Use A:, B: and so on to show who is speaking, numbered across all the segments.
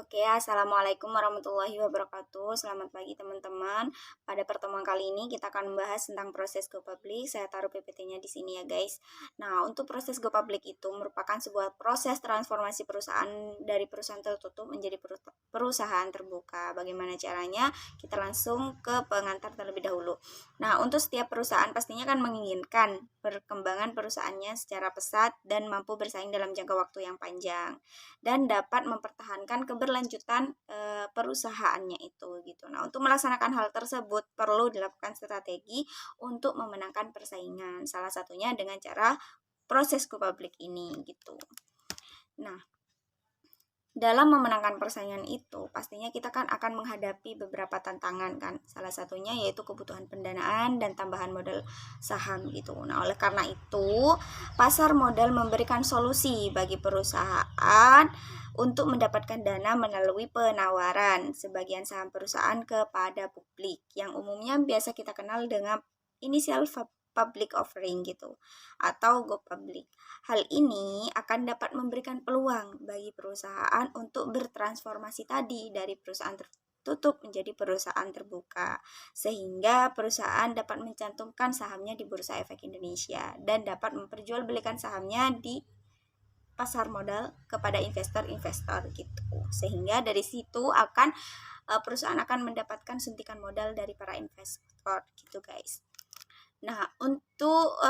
A: Oke, assalamualaikum warahmatullahi wabarakatuh. Selamat pagi teman-teman. Pada pertemuan kali ini kita akan membahas tentang proses go public. Saya taruh PPT-nya di sini ya guys. Nah, untuk proses go public itu merupakan sebuah proses transformasi perusahaan dari perusahaan tertutup menjadi perusahaan terbuka. Bagaimana caranya? Kita langsung ke pengantar terlebih dahulu. Nah, untuk setiap perusahaan pastinya kan menginginkan perkembangan perusahaannya secara pesat dan mampu bersaing dalam jangka waktu yang panjang dan dapat mempertahankan keberlanjutan perusahaannya itu gitu. Nah, untuk melaksanakan hal tersebut perlu dilakukan strategi untuk memenangkan persaingan. Salah satunya dengan cara proses go public ini gitu. Nah, dalam memenangkan persaingan itu pastinya kita kan akan menghadapi beberapa tantangan kan. Salah satunya yaitu kebutuhan pendanaan dan tambahan modal saham gitu. Nah, oleh karena itu pasar modal memberikan solusi bagi perusahaan untuk mendapatkan dana melalui penawaran sebagian saham perusahaan kepada publik yang umumnya biasa kita kenal dengan inisial public offering gitu atau go public. Hal ini akan dapat memberikan peluang bagi perusahaan untuk bertransformasi tadi dari perusahaan tertutup menjadi perusahaan terbuka, sehingga perusahaan dapat mencantumkan sahamnya di Bursa Efek Indonesia dan dapat memperjualbelikan sahamnya di pasar modal kepada investor-investor gitu. Sehingga dari situ perusahaan akan mendapatkan suntikan modal dari para investor gitu guys. Nah, untuk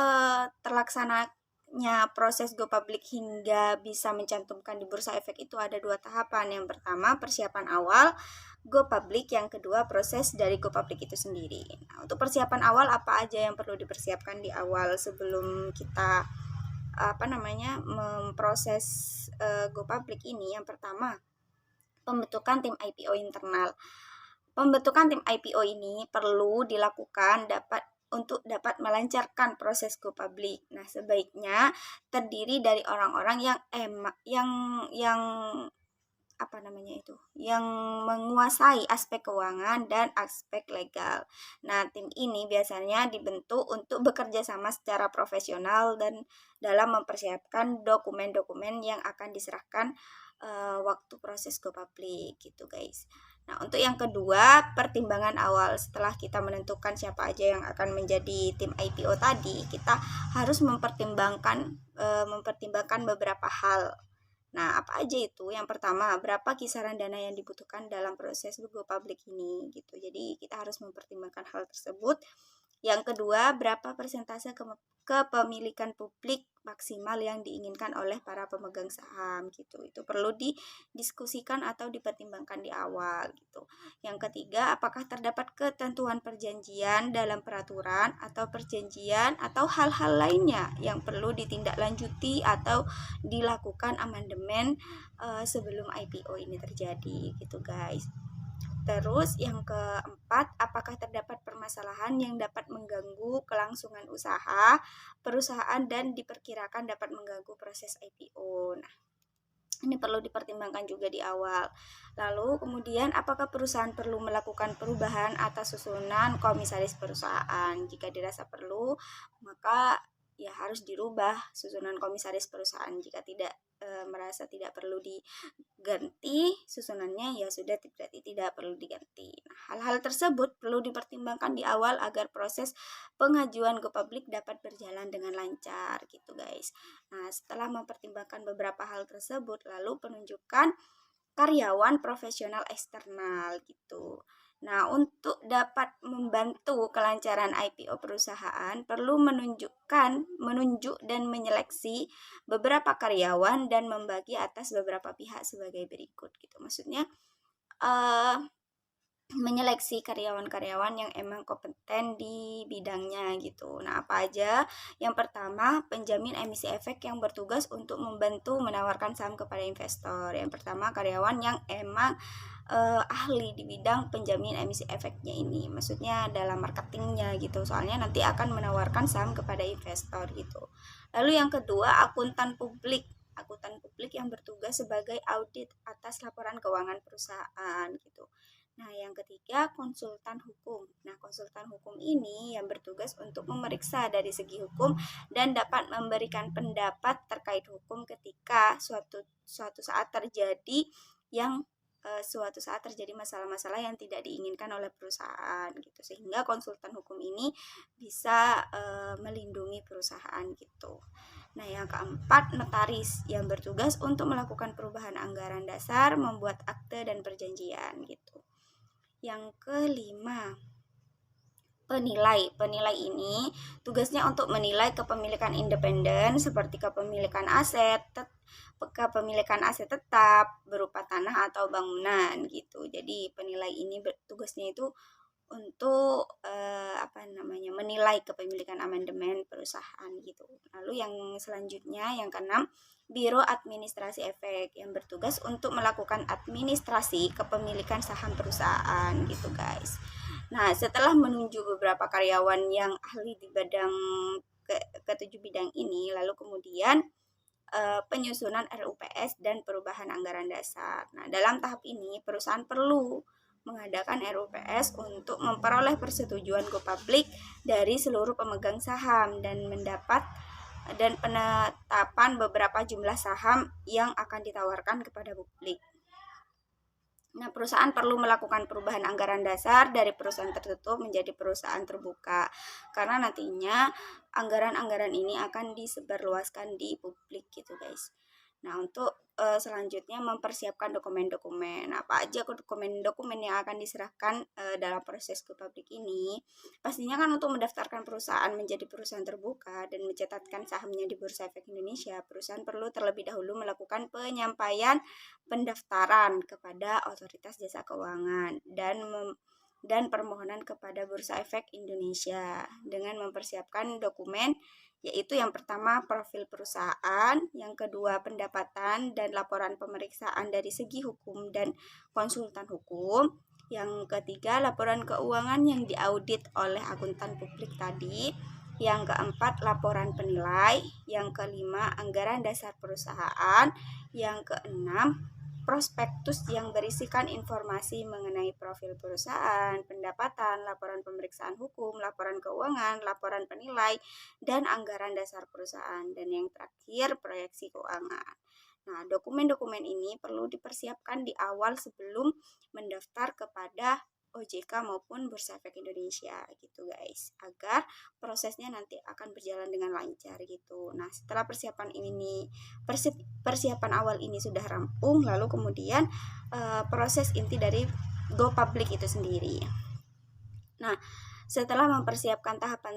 A: terlaksananya proses go public hingga bisa mencantumkan di Bursa Efek itu ada dua tahapan. Yang pertama, persiapan awal go public, yang kedua proses dari go public itu sendiri. Nah, untuk persiapan awal apa aja yang perlu dipersiapkan di awal sebelum kita memproses go public ini? Yang pertama, pembentukan tim IPO internal. Pembentukan tim IPO ini perlu dilakukan untuk dapat melancarkan proses go public. Nah, sebaiknya terdiri dari orang-orang yang yang menguasai aspek keuangan dan aspek legal. Nah, tim ini biasanya dibentuk untuk bekerja sama secara profesional dan dalam mempersiapkan dokumen-dokumen yang akan diserahkan waktu proses go public gitu guys. Nah, untuk yang kedua, pertimbangan awal. Setelah kita menentukan siapa aja yang akan menjadi tim IPO tadi, kita harus mempertimbangkan beberapa hal. Nah, apa aja itu? Yang pertama, berapa kisaran dana yang dibutuhkan dalam proses go public ini gitu. Jadi, kita harus mempertimbangkan hal tersebut. Yang kedua, berapa persentase kepemilikan publik maksimal yang diinginkan oleh para pemegang saham gitu. Itu perlu didiskusikan atau dipertimbangkan di awal gitu. Yang ketiga, apakah terdapat ketentuan perjanjian dalam peraturan atau perjanjian atau hal-hal lainnya yang perlu ditindaklanjuti atau dilakukan amandemen sebelum IPO ini terjadi gitu guys. Terus yang keempat, apakah terdapat permasalahan yang dapat mengganggu kelangsungan usaha perusahaan dan diperkirakan dapat mengganggu proses IPO. Nah, ini perlu dipertimbangkan juga di awal. Lalu kemudian apakah perusahaan perlu melakukan perubahan atas susunan komisaris perusahaan? Jika dirasa perlu, maka ya harus dirubah susunan komisaris perusahaan. Jika tidak merasa tidak perlu diganti susunannya, ya sudah berarti tidak perlu diganti. Nah, hal-hal tersebut perlu dipertimbangkan di awal agar proses pengajuan go public dapat berjalan dengan lancar gitu guys. Nah, setelah mempertimbangkan beberapa hal tersebut, lalu penunjukan karyawan profesional eksternal gitu. Nah, untuk dapat membantu kelancaran IPO perusahaan, perlu menunjuk dan menyeleksi beberapa karyawan dan membagi atas beberapa pihak sebagai berikut gitu. Maksudnya menyeleksi karyawan-karyawan yang emang kompeten di bidangnya gitu. Nah, apa aja? Yang pertama, penjamin emisi efek yang bertugas untuk membantu menawarkan saham kepada investor. Yang pertama, karyawan yang emang ahli di bidang penjamin emisi efeknya ini. Maksudnya dalam marketingnya gitu. Soalnya nanti akan menawarkan saham kepada investor gitu. Lalu yang kedua, akuntan publik. Akuntan publik yang bertugas sebagai audit atas laporan keuangan perusahaan gitu. Nah, yang ketiga, konsultan hukum. Nah, konsultan hukum ini yang bertugas untuk memeriksa dari segi hukum dan dapat memberikan pendapat terkait hukum ketika suatu saat terjadi yang suatu saat terjadi masalah-masalah yang tidak diinginkan oleh perusahaan gitu, sehingga konsultan hukum ini bisa melindungi perusahaan gitu. Nah, yang keempat, notaris yang bertugas untuk melakukan perubahan anggaran dasar, membuat akte dan perjanjian gitu. Yang kelima, penilai. Penilai ini tugasnya untuk menilai kepemilikan independen seperti kepemilikan aset tetap berupa tanah atau bangunan gitu. Jadi penilai ini tugasnya itu untuk menilai kepemilikan amandemen perusahaan gitu. Lalu yang selanjutnya yang keenam, Biro Administrasi Efek yang bertugas untuk melakukan administrasi kepemilikan saham perusahaan gitu guys. Nah, setelah menunjuk beberapa karyawan yang ahli di bidang ketujuh bidang ini, lalu kemudian penyusunan RUPS dan perubahan anggaran dasar. Nah, dalam tahap ini perusahaan perlu mengadakan RUPS untuk memperoleh persetujuan go public dari seluruh pemegang saham dan penetapan beberapa jumlah saham yang akan ditawarkan kepada publik. Nah, perusahaan perlu melakukan perubahan anggaran dasar dari perusahaan tertutup menjadi perusahaan terbuka, karena nantinya anggaran-anggaran ini akan disebarluaskan di publik gitu guys. Nah, untuk selanjutnya mempersiapkan dokumen-dokumen. Apa aja dokumen-dokumen yang akan diserahkan dalam proses go public ini? Pastinya kan untuk mendaftarkan perusahaan menjadi perusahaan terbuka dan mencatatkan sahamnya di Bursa Efek Indonesia, perusahaan perlu terlebih dahulu melakukan penyampaian pendaftaran kepada Otoritas Jasa Keuangan dan permohonan kepada Bursa Efek Indonesia dengan mempersiapkan dokumen, yaitu yang pertama profil perusahaan, yang kedua pendapatan dan laporan pemeriksaan dari segi hukum dan konsultan hukum, yang ketiga laporan keuangan yang diaudit oleh akuntan publik tadi, yang keempat laporan penilai, yang kelima anggaran dasar perusahaan, yang keenam prospektus yang berisikan informasi mengenai profil perusahaan, pendapatan, laporan pemeriksaan hukum, laporan keuangan, laporan penilai, dan anggaran dasar perusahaan. Dan yang terakhir, proyeksi keuangan. Nah, dokumen-dokumen ini perlu dipersiapkan di awal sebelum mendaftar kepada OJK maupun Bursa Efek Indonesia gitu guys, agar prosesnya nanti akan berjalan dengan lancar gitu. Nah, setelah persiapan awal ini sudah rampung, lalu kemudian proses inti dari go public itu sendiri. Nah, setelah mempersiapkan tahapan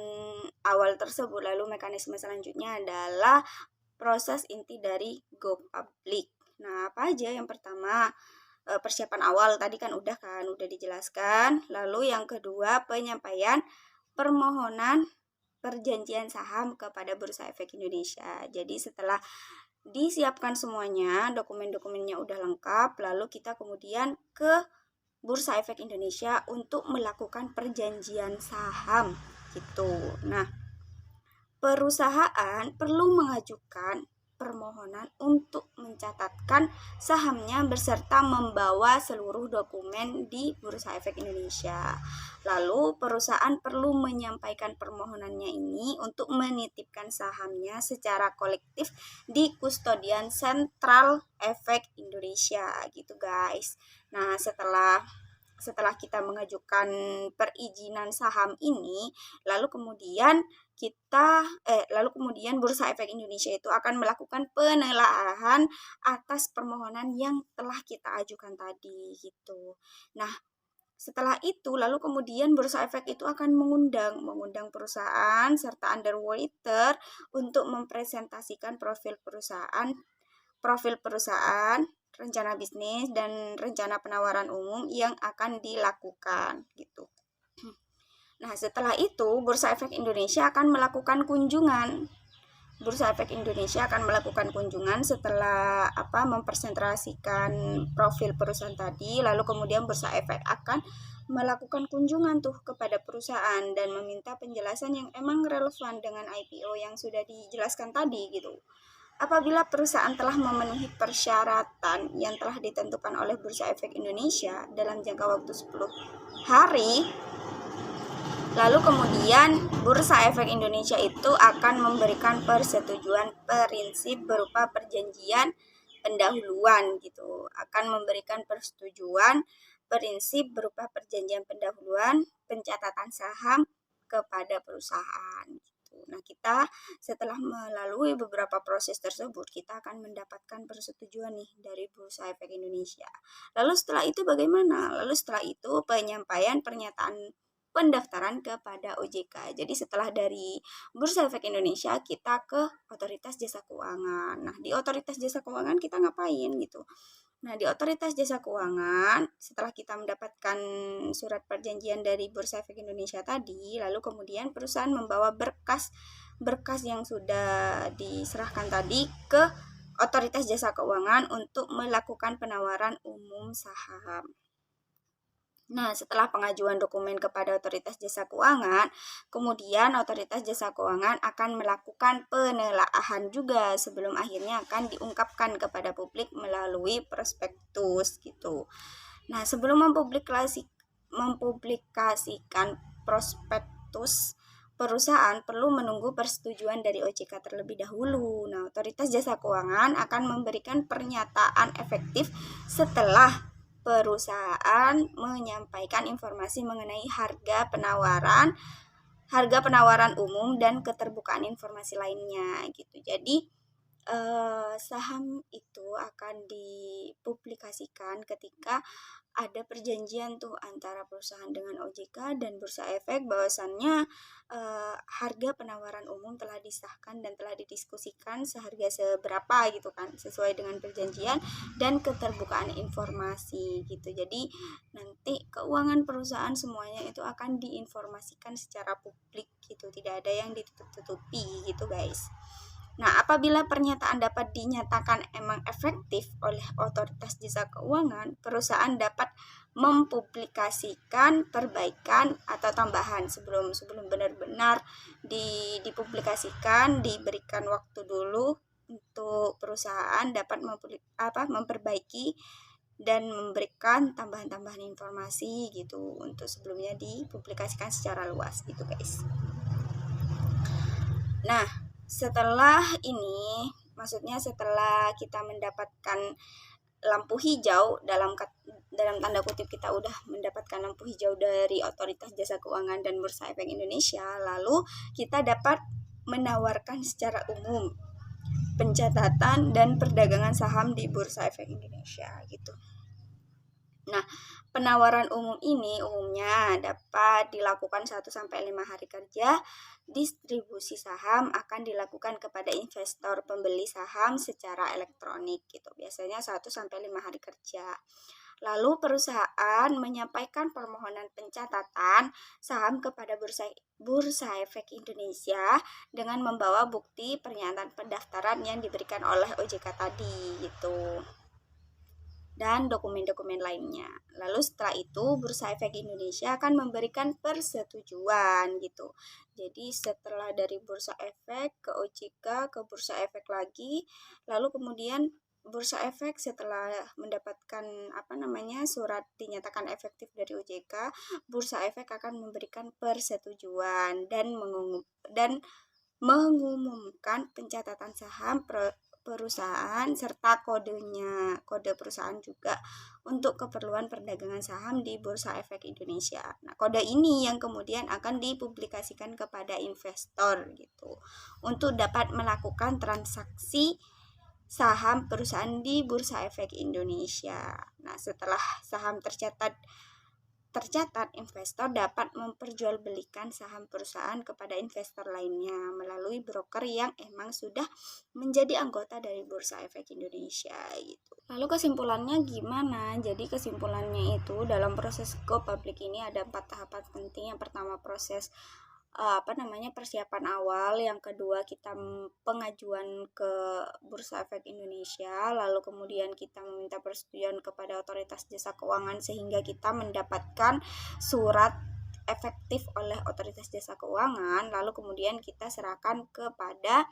A: awal tersebut, lalu mekanisme selanjutnya adalah proses inti dari go public. Nah, apa aja? Yang pertama, persiapan awal tadi kan udah dijelaskan. Lalu yang kedua, penyampaian permohonan perjanjian saham kepada Bursa Efek Indonesia. Jadi setelah disiapkan semuanya, dokumen-dokumennya udah lengkap, lalu kita kemudian ke Bursa Efek Indonesia untuk melakukan perjanjian saham gitu. Nah, perusahaan perlu mengajukan permohonan untuk mencatatkan sahamnya beserta membawa seluruh dokumen di Bursa Efek Indonesia. Lalu perusahaan perlu menyampaikan permohonannya ini untuk menitipkan sahamnya secara kolektif di Kustodian Sentral Efek Indonesia gitu guys. Nah, setelah kita mengajukan perizinan saham ini, lalu kemudian Bursa Efek Indonesia itu akan melakukan penelaahan atas permohonan yang telah kita ajukan tadi gitu. Nah, setelah itu lalu kemudian Bursa Efek itu akan mengundang perusahaan serta underwriter untuk mempresentasikan profil perusahaan, rencana bisnis, dan rencana penawaran umum yang akan dilakukan gitu. Nah, setelah itu Bursa Efek Indonesia akan melakukan kunjungan. Setelah mempresentasikan profil perusahaan tadi, lalu kemudian Bursa Efek akan melakukan kunjungan kepada perusahaan dan meminta penjelasan yang emang relevan dengan IPO yang sudah dijelaskan tadi gitu. Apabila perusahaan telah memenuhi persyaratan yang telah ditentukan oleh Bursa Efek Indonesia dalam jangka waktu 10 hari, lalu kemudian Bursa Efek Indonesia itu akan memberikan persetujuan prinsip berupa perjanjian pendahuluan gitu, akan memberikan persetujuan prinsip berupa perjanjian pendahuluan pencatatan saham kepada perusahaan gitu. Nah, kita setelah melalui beberapa proses tersebut, kita akan mendapatkan persetujuan nih dari Bursa Efek Indonesia. Lalu setelah itu bagaimana? Lalu setelah itu penyampaian pernyataan pendaftaran kepada OJK. Jadi setelah dari Bursa Efek Indonesia kita ke Otoritas Jasa Keuangan. Nah, di Otoritas Jasa Keuangan kita ngapain gitu? Nah, di Otoritas Jasa Keuangan, setelah kita mendapatkan surat perjanjian dari Bursa Efek Indonesia tadi, lalu kemudian perusahaan membawa berkas yang sudah diserahkan tadi ke Otoritas Jasa Keuangan untuk melakukan penawaran umum saham. Nah, setelah pengajuan dokumen kepada Otoritas Jasa Keuangan, kemudian Otoritas Jasa Keuangan akan melakukan penelaahan juga sebelum akhirnya akan diungkapkan kepada publik melalui prospektus gitu. Nah, sebelum mempublikasikan prospektus, perusahaan perlu menunggu persetujuan dari OJK terlebih dahulu. Nah, Otoritas Jasa Keuangan akan memberikan pernyataan efektif setelah perusahaan menyampaikan informasi mengenai harga penawaran umum dan keterbukaan informasi lainnya gitu. Jadi saham itu akan dipublikasikan ketika ada perjanjian tuh antara perusahaan dengan OJK dan Bursa Efek bahwasannya harga penawaran umum telah disahkan dan telah didiskusikan seharga seberapa gitu kan, sesuai dengan perjanjian dan keterbukaan informasi gitu. Jadi nanti keuangan perusahaan semuanya itu akan diinformasikan secara publik gitu, tidak ada yang ditutup-tutupi gitu guys. Nah, apabila pernyataan dapat dinyatakan emang efektif oleh Otoritas Jasa Keuangan, perusahaan dapat mempublikasikan perbaikan atau tambahan sebelum benar-benar dipublikasikan, diberikan waktu dulu untuk perusahaan dapat memperbaiki dan memberikan tambahan-tambahan informasi gitu untuk sebelumnya dipublikasikan secara luas gitu guys. Nah, setelah ini, maksudnya setelah kita mendapatkan lampu hijau dalam tanda kutip kita udah mendapatkan lampu hijau dari Otoritas Jasa Keuangan dan Bursa Efek Indonesia, lalu kita dapat menawarkan secara umum pencatatan dan perdagangan saham di Bursa Efek Indonesia gitu. Nah, penawaran umum ini umumnya dapat dilakukan 1-5 hari kerja. Distribusi saham akan dilakukan kepada investor pembeli saham secara elektronik gitu. Biasanya 1-5 hari kerja. Lalu perusahaan menyampaikan permohonan pencatatan saham kepada Bursa Efek Indonesia dengan membawa bukti pernyataan pendaftaran yang diberikan oleh OJK tadi gitu, dan dokumen-dokumen lainnya. Lalu setelah itu Bursa Efek Indonesia akan memberikan persetujuan gitu. Jadi setelah dari Bursa Efek ke OJK ke Bursa Efek lagi, lalu kemudian Bursa Efek setelah mendapatkan surat dinyatakan efektif dari OJK, Bursa Efek akan memberikan persetujuan dan mengumumkan pencatatan saham perusahaan serta kode perusahaan juga untuk keperluan perdagangan saham di Bursa Efek Indonesia. Nah, kode ini yang kemudian akan dipublikasikan kepada investor gitu untuk dapat melakukan transaksi saham perusahaan di Bursa Efek Indonesia. Nah, setelah saham tercatat, investor dapat memperjualbelikan saham perusahaan kepada investor lainnya melalui broker yang emang sudah menjadi anggota dari Bursa Efek Indonesia gitu. Lalu kesimpulannya gimana? Jadi kesimpulannya itu dalam proses go public ini ada 4 tahapan penting. Yang pertama proses persiapan awal, yang kedua kita pengajuan ke Bursa Efek Indonesia, lalu kemudian kita meminta persetujuan kepada Otoritas Jasa Keuangan sehingga kita mendapatkan surat efektif oleh Otoritas Jasa Keuangan, lalu kemudian kita serahkan kepada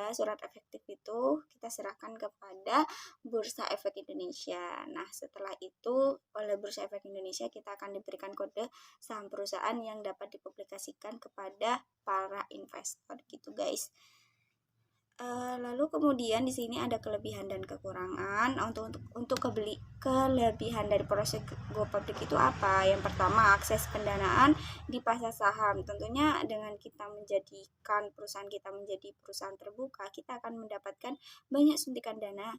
A: surat efektif itu kita serahkan kepada Bursa Efek Indonesia. Nah, setelah itu oleh Bursa Efek Indonesia kita akan diberikan kode saham perusahaan yang dapat dipublikasikan kepada para investor gitu guys. Lalu kemudian di sini ada kelebihan dan kekurangan. Untuk kelebihan dari proses go public itu apa? Yang pertama, akses pendanaan di pasar saham. Tentunya dengan kita menjadikan perusahaan kita menjadi perusahaan terbuka, kita akan mendapatkan banyak suntikan dana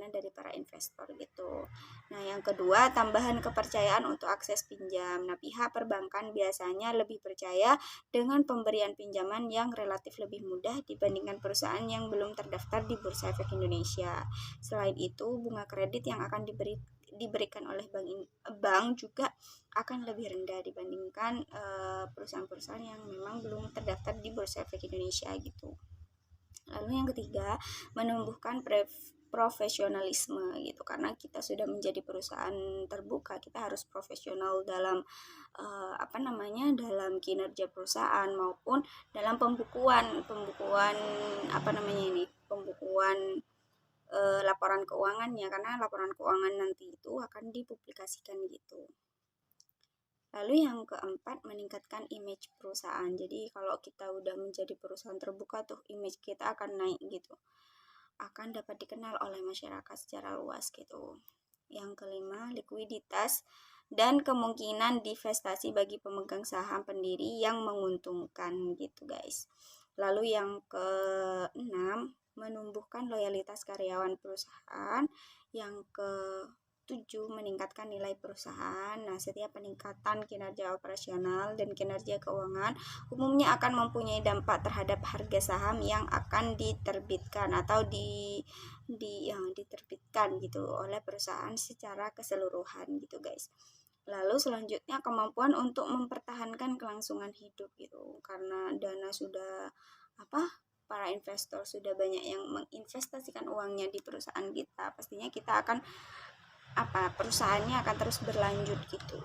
A: dari para investor gitu. Nah, yang kedua, tambahan kepercayaan untuk akses pinjam. Nah, pihak perbankan biasanya lebih percaya dengan pemberian pinjaman yang relatif lebih mudah dibandingkan perusahaan yang belum terdaftar di Bursa Efek Indonesia. Selain itu, bunga kredit yang akan diberikan oleh bank juga akan lebih rendah dibandingkan perusahaan-perusahaan yang memang belum terdaftar di Bursa Efek Indonesia gitu. Lalu yang ketiga, menumbuhkan profesionalisme gitu, karena kita sudah menjadi perusahaan terbuka, kita harus profesional dalam dalam kinerja perusahaan maupun dalam pembukuan laporan keuangannya, karena laporan keuangan nanti itu akan dipublikasikan gitu. Lalu yang keempat, meningkatkan image perusahaan. Jadi kalau kita udah menjadi perusahaan terbuka tuh, image kita akan naik gitu. Akan dapat dikenal oleh masyarakat secara luas gitu. Yang kelima, likuiditas dan kemungkinan divestasi bagi pemegang saham pendiri yang menguntungkan gitu guys. Lalu yang keenam, menumbuhkan loyalitas karyawan perusahaan. Yang ke-7, meningkatkan nilai perusahaan. Nah, setiap peningkatan kinerja operasional dan kinerja keuangan umumnya akan mempunyai dampak terhadap harga saham yang akan diterbitkan atau diterbitkan gitu oleh perusahaan secara keseluruhan gitu guys. Lalu selanjutnya, kemampuan untuk mempertahankan kelangsungan hidup gitu, karena dana sudah para investor sudah banyak yang menginvestasikan uangnya di perusahaan kita, pastinya kita akan perusahaannya akan terus berlanjut gitu,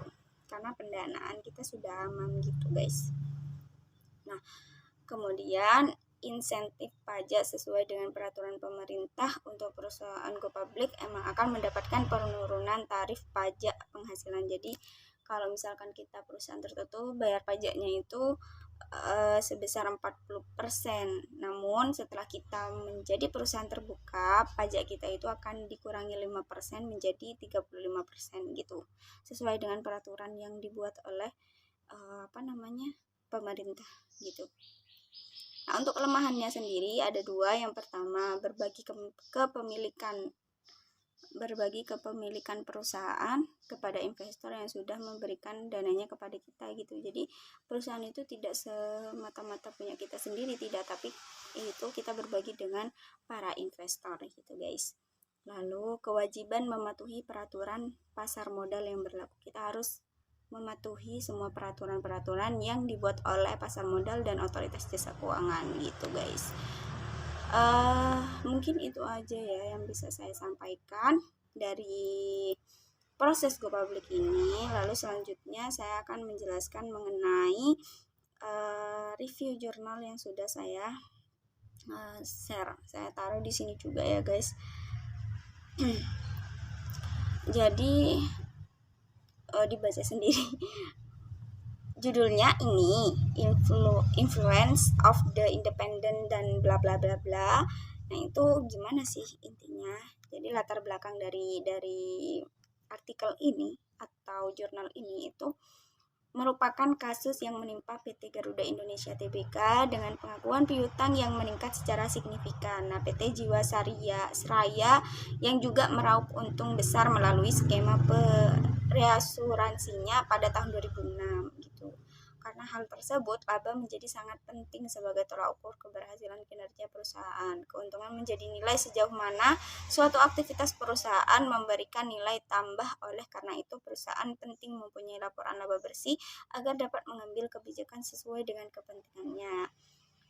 A: karena pendanaan kita sudah aman gitu guys. Nah, kemudian insentif pajak sesuai dengan peraturan pemerintah untuk perusahaan go public emang akan mendapatkan penurunan tarif pajak penghasilan. Jadi kalau misalkan kita perusahaan tertentu bayar pajaknya itu sebesar 40%. Namun setelah kita menjadi perusahaan terbuka, pajak kita itu akan dikurangi 5% menjadi 35% gitu. Sesuai dengan peraturan yang dibuat oleh pemerintah gitu. Nah, untuk kelemahannya sendiri ada dua. Yang pertama, berbagi kepemilikan perusahaan kepada investor yang sudah memberikan dananya kepada kita gitu. Jadi perusahaan itu tidak semata-mata punya kita sendiri, tidak, tapi itu kita berbagi dengan para investor gitu guys. Lalu kewajiban mematuhi peraturan pasar modal yang berlaku. Kita harus mematuhi semua peraturan-peraturan yang dibuat oleh pasar modal dan otoritas jasa keuangan gitu guys. Mungkin itu aja ya yang bisa saya sampaikan dari proses go public ini. Lalu selanjutnya saya akan menjelaskan mengenai review jurnal yang sudah saya share. Saya taruh di sini juga ya guys. Jadi dibaca sendiri. Judulnya ini Influence of the Independent dan bla bla bla bla. Nah, itu gimana sih intinya? Jadi latar belakang dari artikel ini atau jurnal ini itu merupakan kasus yang menimpa PT Garuda Indonesia Tbk dengan pengakuan piutang yang meningkat secara signifikan. Nah, PT Jiwasraya yang juga meraup untung besar melalui skema reasuransinya pada tahun 2006 gitu. Karena hal tersebut, laba menjadi sangat penting sebagai tolak ukur keberhasilan kinerja perusahaan. Keuntungan menjadi nilai sejauh mana suatu aktivitas perusahaan memberikan nilai tambah. Oleh karena itu, perusahaan penting mempunyai laporan laba bersih agar dapat mengambil kebijakan sesuai dengan kepentingannya.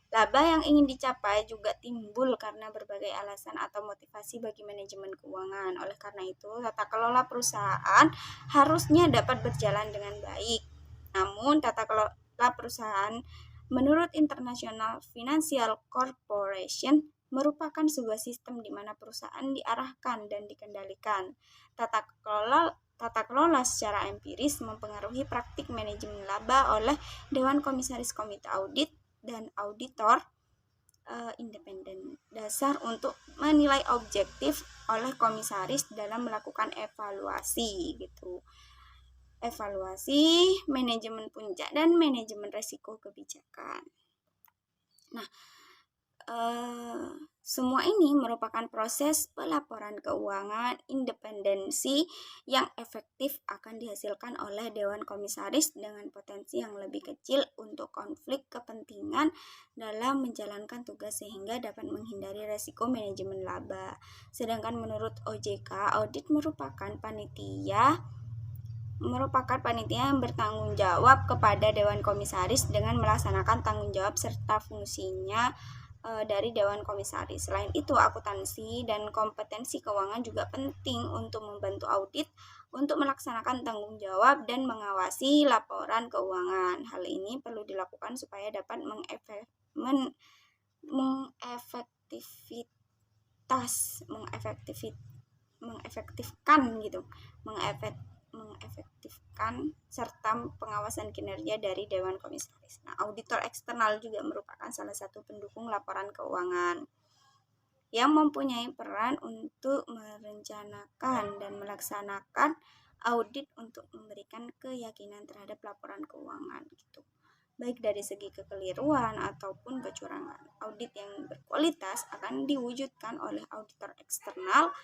A: Laba yang ingin dicapai juga timbul karena berbagai alasan atau motivasi bagi manajemen keuangan. Oleh karena itu, tata kelola perusahaan harusnya dapat berjalan dengan baik. Namun, tata kelola perusahaan menurut International Financial Corporation merupakan sebuah sistem di mana perusahaan diarahkan dan dikendalikan. Tata kelola secara empiris mempengaruhi praktik manajemen laba oleh Dewan Komisaris Komite Audit dan Auditor independen, dasar untuk menilai objektif oleh komisaris dalam melakukan evaluasi gitu. Evaluasi, manajemen puncak, dan manajemen resiko kebijakan. Nah, semua ini merupakan proses pelaporan keuangan independensi yang efektif akan dihasilkan oleh Dewan Komisaris dengan potensi yang lebih kecil untuk konflik kepentingan dalam menjalankan tugas sehingga dapat menghindari resiko manajemen laba. Sedangkan menurut OJK, audit merupakan panitia yang bertanggung jawab kepada Dewan Komisaris dengan melaksanakan tanggung jawab serta fungsinya dari Dewan Komisaris. Selain itu, akuntansi dan kompetensi keuangan juga penting untuk membantu audit untuk melaksanakan tanggung jawab dan mengawasi laporan keuangan. Hal ini perlu dilakukan supaya dapat mengefektifkan serta pengawasan kinerja dari Dewan Komisaris. Nah, auditor eksternal juga merupakan salah satu pendukung laporan keuangan yang mempunyai peran untuk merencanakan dan melaksanakan audit untuk memberikan keyakinan terhadap laporan keuangan gitu. Baik dari segi kekeliruan ataupun kecurangan. Audit yang berkualitas akan diwujudkan oleh auditor eksternal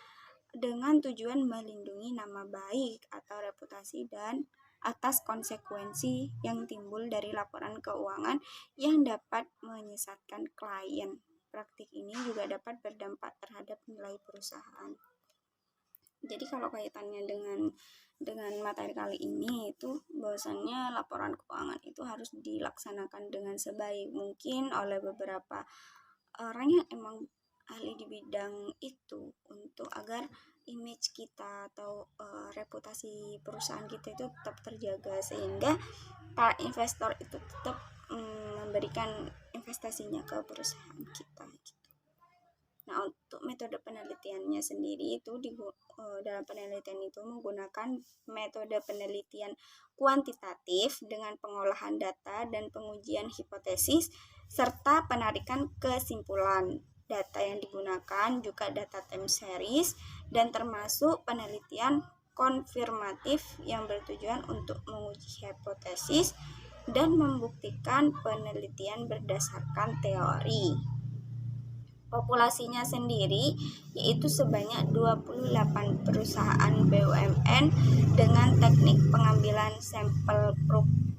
A: dengan tujuan melindungi nama baik atau reputasi dan atas konsekuensi yang timbul dari laporan keuangan yang dapat menyesatkan klien. Praktik ini juga dapat berdampak terhadap nilai perusahaan. Jadi kalau kaitannya dengan materi kali ini itu bahwasannya laporan keuangan itu harus dilaksanakan dengan sebaik mungkin oleh beberapa orang yang emang ahli di bidang itu untuk agar image kita atau reputasi perusahaan kita itu tetap terjaga sehingga para investor itu tetap memberikan investasinya ke perusahaan kita gitu. Nah, untuk metode penelitiannya sendiri itu dalam penelitian itu menggunakan metode penelitian kuantitatif dengan pengolahan data dan pengujian hipotesis serta penarikan kesimpulan. Data yang digunakan juga data time series dan termasuk penelitian konfirmatif yang bertujuan untuk menguji hipotesis dan membuktikan penelitian berdasarkan teori. Populasinya sendiri yaitu sebanyak 28 perusahaan BUMN dengan teknik pengambilan sampel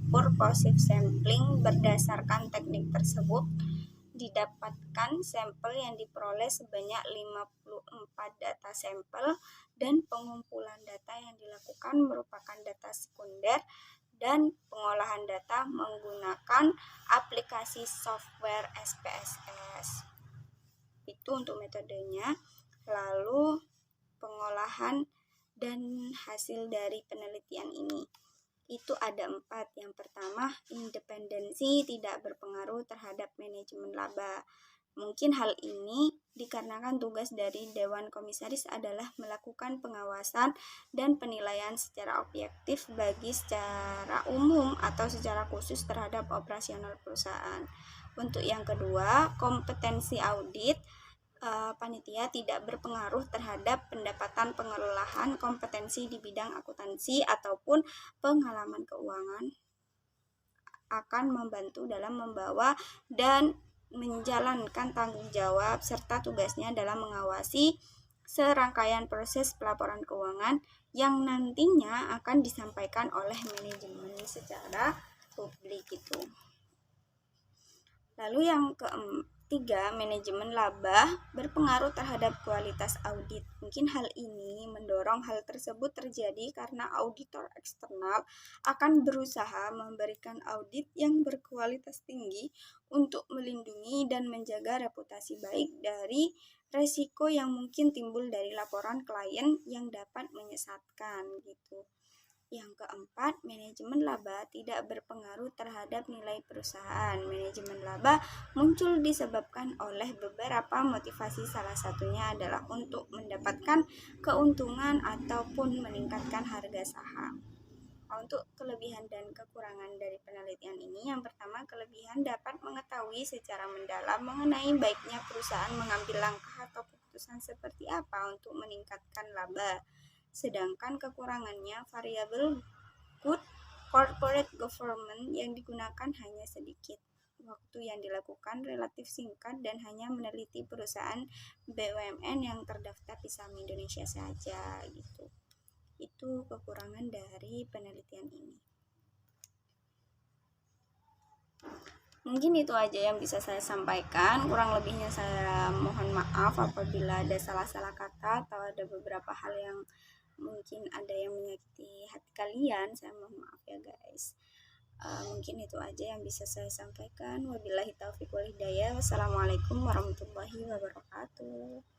A: purposive sampling. Berdasarkan teknik tersebut didapatkan sampel yang diperoleh sebanyak 54 data sampel dan pengumpulan data yang dilakukan merupakan data sekunder dan pengolahan data menggunakan aplikasi software SPSS. Itu untuk metodenya. Lalu pengolahan dan hasil dari penelitian ini itu ada 4. Yang pertama, independensi tidak berpengaruh terhadap manajemen laba. Mungkin hal ini dikarenakan tugas dari Dewan Komisaris adalah melakukan pengawasan dan penilaian secara objektif bagi secara umum atau secara khusus terhadap operasional perusahaan. Untuk yang kedua, kompetensi audit panitia tidak berpengaruh terhadap pendapatan pengelolaan kompetensi di bidang akuntansi ataupun pengalaman keuangan akan membantu dalam membawa dan menjalankan tanggung jawab serta tugasnya dalam mengawasi serangkaian proses pelaporan keuangan yang nantinya akan disampaikan oleh manajemen secara publik itu. Lalu yang ketiga, manajemen laba berpengaruh terhadap kualitas audit. Mungkin hal ini mendorong hal tersebut terjadi karena auditor eksternal akan berusaha memberikan audit yang berkualitas tinggi untuk melindungi dan menjaga reputasi baik dari resiko yang mungkin timbul dari laporan klien yang dapat menyesatkan gitu. Yang keempat, manajemen laba tidak berpengaruh terhadap nilai perusahaan. Manajemen laba muncul disebabkan oleh beberapa motivasi, salah satunya adalah untuk mendapatkan keuntungan ataupun meningkatkan harga saham. untuk kelebihan dan kekurangan dari penelitian ini, yang pertama, kelebihan dapat mengetahui secara mendalam mengenai baiknya perusahaan mengambil langkah atau keputusan seperti apa untuk meningkatkan laba. Sedangkan kekurangannya, variabel good corporate government yang digunakan hanya sedikit. Waktu yang dilakukan relatif singkat dan hanya meneliti perusahaan BUMN yang terdaftar di saham Indonesia saja gitu. Itu kekurangan dari penelitian ini. Mungkin itu aja yang bisa saya sampaikan. Kurang lebihnya saya mohon maaf apabila ada salah-salah kata atau ada beberapa hal yang mungkin ada yang menyakiti hati kalian. Saya mohon maaf ya guys. Mungkin itu aja yang bisa saya sampaikan. Wabillahi taufiq wal hidayah. Wassalamualaikum warahmatullahi wabarakatuh.